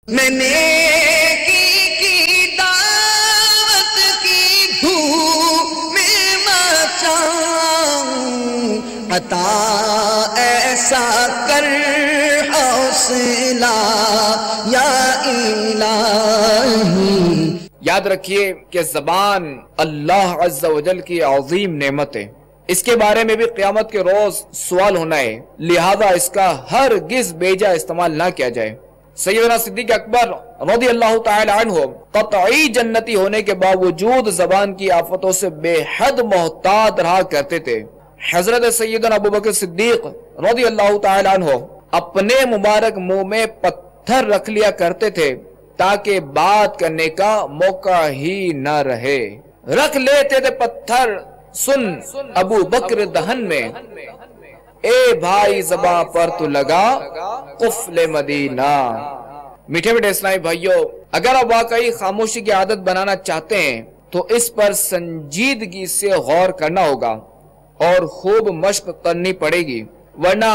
میں نیکی کی دعوت کی دھوم میں مچاؤں، عطا ایسا کر حوصلہ یا الہی۔ یاد رکھیے کہ زبان اللہ عز و جل کی عظیم نعمت ہے، اس کے بارے میں بھی قیامت کے روز سوال ہونا ہے، لہذا اس کا ہرگز بیجا استعمال نہ کیا جائے۔ سیدنا صدیق اکبر رضی اللہ تعالی عنہ قطعی جنتی ہونے کے باوجود زبان کی آفتوں سے بے حد محتاط رہا کرتے تھے۔ حضرت سیدنا ابوبکر صدیق رضی اللہ تعالی عنہ اپنے مبارک منہ میں پتھر رکھ لیا کرتے تھے تاکہ بات کرنے کا موقع ہی نہ رہے، رکھ لیتے تھے پتھر۔ سن ابو بکر دہن میں، اے بھائی زباں پر تو لگا قفل مدینہ۔ میٹھے میٹھے اسلامی بھائیوں، اگر آپ واقعی خاموشی کی عادت بنانا چاہتے ہیں تو اس پر سنجیدگی سے غور کرنا ہوگا اور خوب مشق کرنی پڑے گی، ورنہ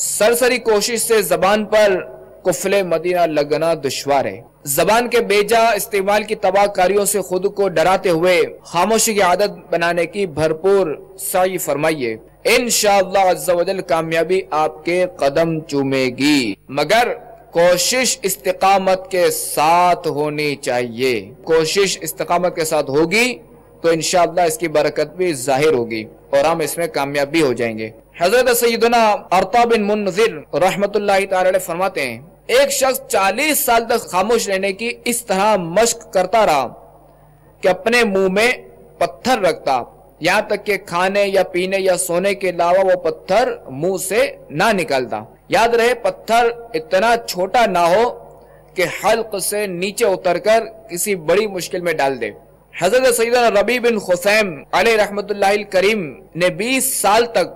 سرسری کوشش سے زبان پر قفل مدینہ لگنا دشوار ہے۔ زبان کے بیجا استعمال کی تباہ کاریوں سے خود کو ڈراتے ہوئے خاموشی کی عادت بنانے کی بھرپور سعی فرمائیے، انشاءاللہ عز و جل کامیابی آپ کے قدم چومے گی، مگر کوشش استقامت کے ساتھ ہونی چاہیے۔ کوشش استقامت کے ساتھ ہوگی تو انشاءاللہ اس کی برکت بھی ظاہر ہوگی اور ہم اس میں کامیاب بھی ہو جائیں گے۔ حضرت سیدنا عطا بن منذر رحمت اللہ تعالی علیہ فرماتے ہیں، ایک شخص 40 سال تک خاموش رہنے کی اس طرح مشق کرتا رہا کہ اپنے منہ میں پتھر رکھتا، یہاں تک کہ کھانے یا پینے یا سونے کے علاوہ وہ پتھر منہ سے نہ نکلتا۔ یاد رہے پتھر اتنا چھوٹا نہ ہو کہ حلق سے نیچے اتر کر کسی بڑی مشکل میں ڈال دے۔ حضرت سیدنا ربیع بن خثیم علیہ رحمت اللہ الکریم نے 20 سال تک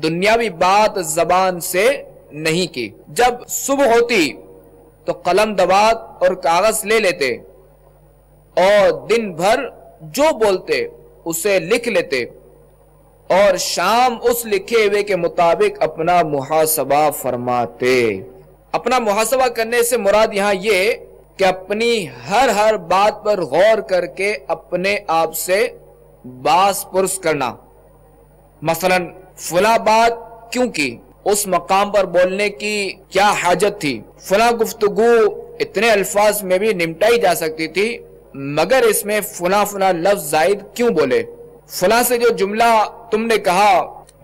دنیاوی بات زبان سے نہیں کی۔ جب صبح ہوتی تو قلم دوات اور کاغذ لے لیتے اور دن بھر جو بولتے اسے لکھ لیتے، اور شام اس لکھے ہوئے کے مطابق اپنا محاسبہ فرماتے۔ اپنا محاسبہ کرنے سے مراد یہاں یہ کہ اپنی ہر بات پر غور کر کے اپنے آپ سے باس پرس کرنا، مثلا فلاں بات کیوں کی، اس مقام پر بولنے کی کیا حاجت تھی، فلاں گفتگو اتنے الفاظ میں بھی نمٹائی جا سکتی تھی مگر اس میں فلاں لفظ زائد کیوں بولے، فلاں سے جو جملہ تم نے کہا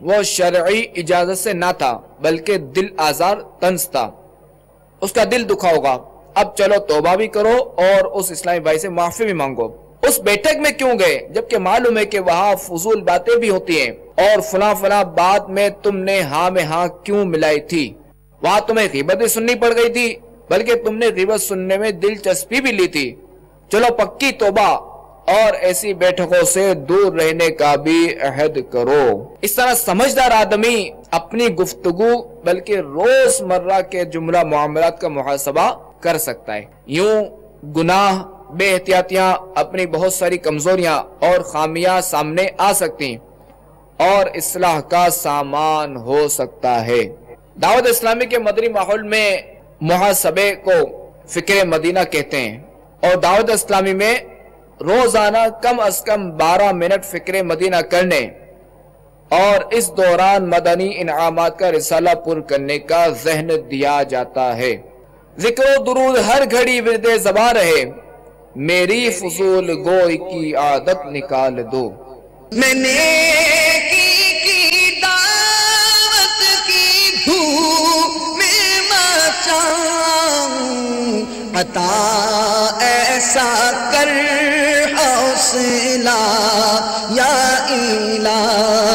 وہ شرعی اجازت سے نہ تھا بلکہ دل آزار طنز تھا، اس کا دل دکھا ہوگا، اب چلو توبہ بھی کرو اور اس اسلامی بھائی سے معافی بھی مانگو۔ اس بیٹھک میں کیوں گئے جبکہ معلوم ہے کہ وہاں فضول باتیں بھی ہوتی ہیں، اور فلاں بات میں تم نے ہاں میں ہاں کیوں ملائی تھی، وہاں تمہیں غیبت بھی سننی پڑ گئی تھی بلکہ تم نے غیبت سننے میں دلچسپی بھی لی تھی، چلو پکی توبہ اور ایسی بیٹھکوں سے دور رہنے کا بھی عہد کرو۔ اس طرح سمجھدار آدمی اپنی گفتگو بلکہ روز مرہ کے جملہ معاملات کا محاسبہ کر سکتا ہے۔ یوں گناہ، بے احتیاطیاں، اپنی بہت ساری کمزوریاں اور خامیاں سامنے آ سکتی اور اصلاح کا سامان ہو سکتا ہے۔ دعوت اسلامی کے مدنی ماحول میں محاسبے کو فکر مدینہ کہتے ہیں، اور دعوت اسلامی میں روزانہ کم از کم 12 منٹ فکر مدینہ کرنے اور اس دوران مدنی انعامات کا رسالہ پر کرنے کا ذہن دیا جاتا ہے۔ ذکر و درود ہر گھڑی ورد زباں رہے، میری فضول گوئی کی عادت نکال دو۔ میں نیکی کی دعوت کی دھوم میں مچاؤں، عطا ایسا کر حوصلہ یا الہی۔